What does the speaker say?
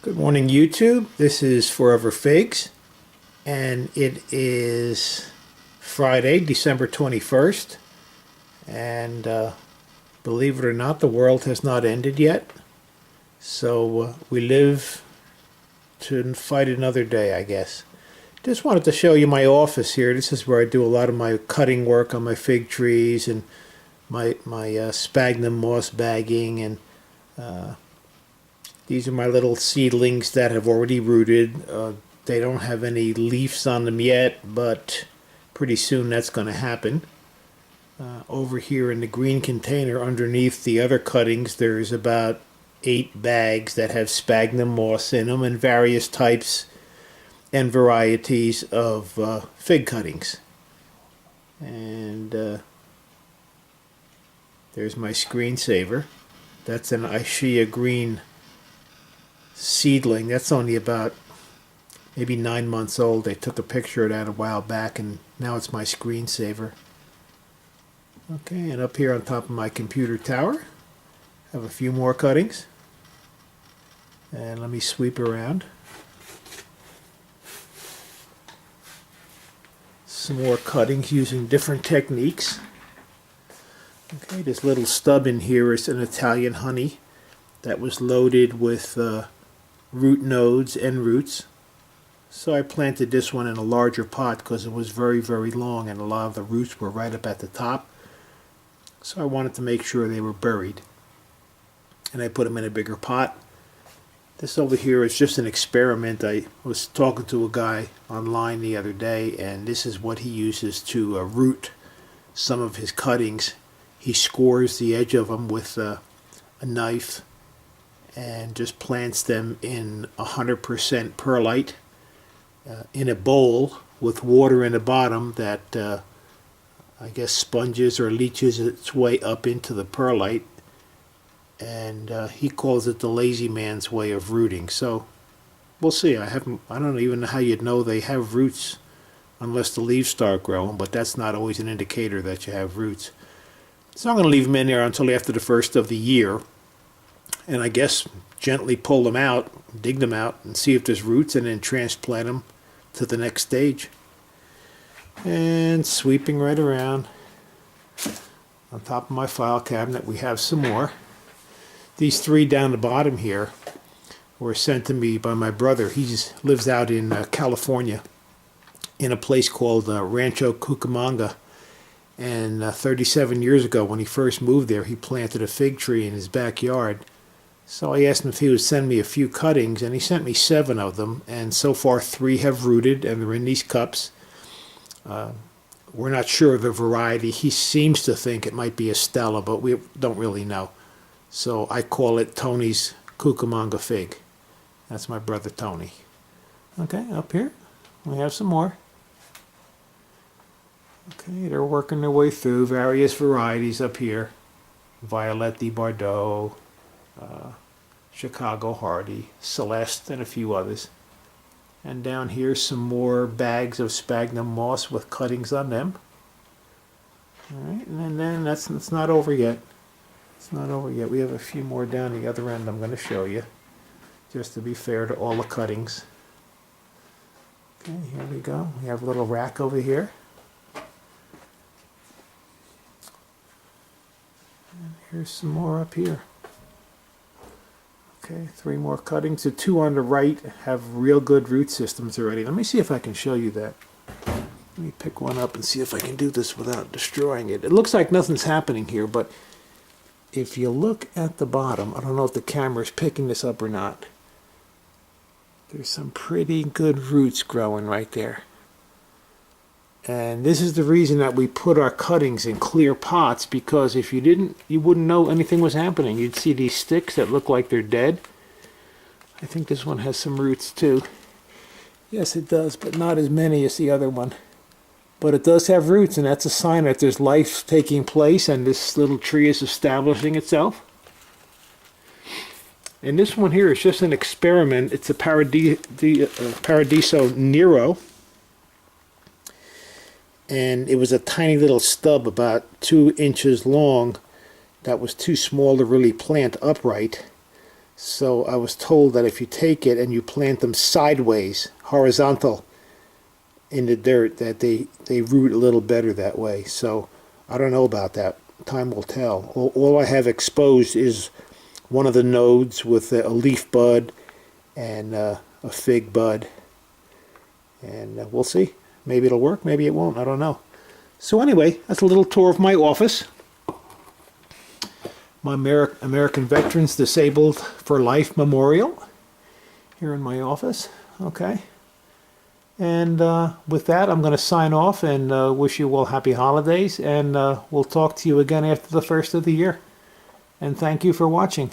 Good morning, YouTube. This is Forever Figs, and it is Friday, December 21st, and believe it or not, the world has not ended yet, so we live to fight another day, I guess. Just wanted to show you my office here. This is where I do a lot of my cutting work on my fig trees and my sphagnum moss bagging, and these are my little seedlings that have already rooted. They don't have any leaves on them yet, but pretty soon that's going to happen. Over here in the green container underneath the other cuttings, there's about 8 bags that have sphagnum moss in them and various types and varieties of fig cuttings. And there's my screensaver. That's an Ishia green seedling. That's only about maybe 9 months old. They took a picture of that a while back, and now it's my screensaver. Okay, and up here on top of my computer tower, I have a few more cuttings. And let me sweep around. Some more cuttings using different techniques. Okay, this little stub in here is an Italian honey that was loaded with root nodes and roots. So I planted this one in a larger pot because it was very, very long and a lot of the roots were right up at the top. So I wanted to make sure they were buried. And I put them in a bigger pot. This over here is just an experiment. I was talking to a guy online the other day, and this is what he uses to root some of his cuttings. He scores the edge of them with a knife and just plants them in 100% perlite in a bowl with water in the bottom that I guess sponges or leaches its way up into the perlite. And he calls it the lazy man's way of rooting. So we'll see. I don't even know how you'd know they have roots unless the leaves start growing, but that's not always an indicator that you have roots. So I'm going to leave them in there until after the first of the year, and I guess gently pull them out, dig them out, and see if there's roots, and then transplant them to the next stage. And sweeping right around. On top of my file cabinet we have some more. These 3 down the bottom here were sent to me by my brother. He lives out in California in a place called Rancho Cucamonga. And 37 years ago when he first moved there, he planted a fig tree in his backyard. So I asked him if he would send me a few cuttings, and he sent me 7 of them. And so far 3 have rooted, and they're in these cups. We're not sure of the variety. He seems to think it might be a Stella, but we don't really know. So I call it Tony's Cucamonga fig. That's my brother Tony. Okay, up here we have some more. Okay, they're working their way through various varieties up here. Violette de Bordeaux, Chicago Hardy, Celeste, and a few others. And down here some more bags of sphagnum moss with cuttings on them. Alright, and then that's not over yet. It's not over yet. We have a few more down the other end I'm going to show you, just to be fair to all the cuttings. Okay, here we go. We have a little rack over here. And here's some more up here. Okay, 3 more cuttings. The 2 on the right have real good root systems already. Let me see if I can show you that. Let me pick one up and see if I can do this without destroying it. It looks like nothing's happening here, but if you look at the bottom, I don't know if the camera's picking this up or not. There's some pretty good roots growing right there. And this is the reason that we put our cuttings in clear pots, because if you didn't, you wouldn't know anything was happening. You'd see these sticks that look like they're dead. I think this one has some roots too. Yes, it does, but not as many as the other one. But it does have roots, and that's a sign that there's life taking place and this little tree is establishing itself. And this one here is just an experiment. It's a Paradiso Nero. And it was a tiny little stub about 2 inches long that was too small to really plant upright. So I was told that if you take it and you plant them sideways, horizontal in the dirt, that they root a little better that way. So I don't know about that. Time will tell. All I have exposed is one of the nodes with a leaf bud and a fig bud. And we'll see. Maybe it'll work, maybe it won't. I don't know. So anyway, that's a little tour of my office. My American Veterans Disabled for Life Memorial here in my office. Okay. And with that, I'm going to sign off and wish you all happy holidays. And we'll talk to you again after the first of the year. And thank you for watching.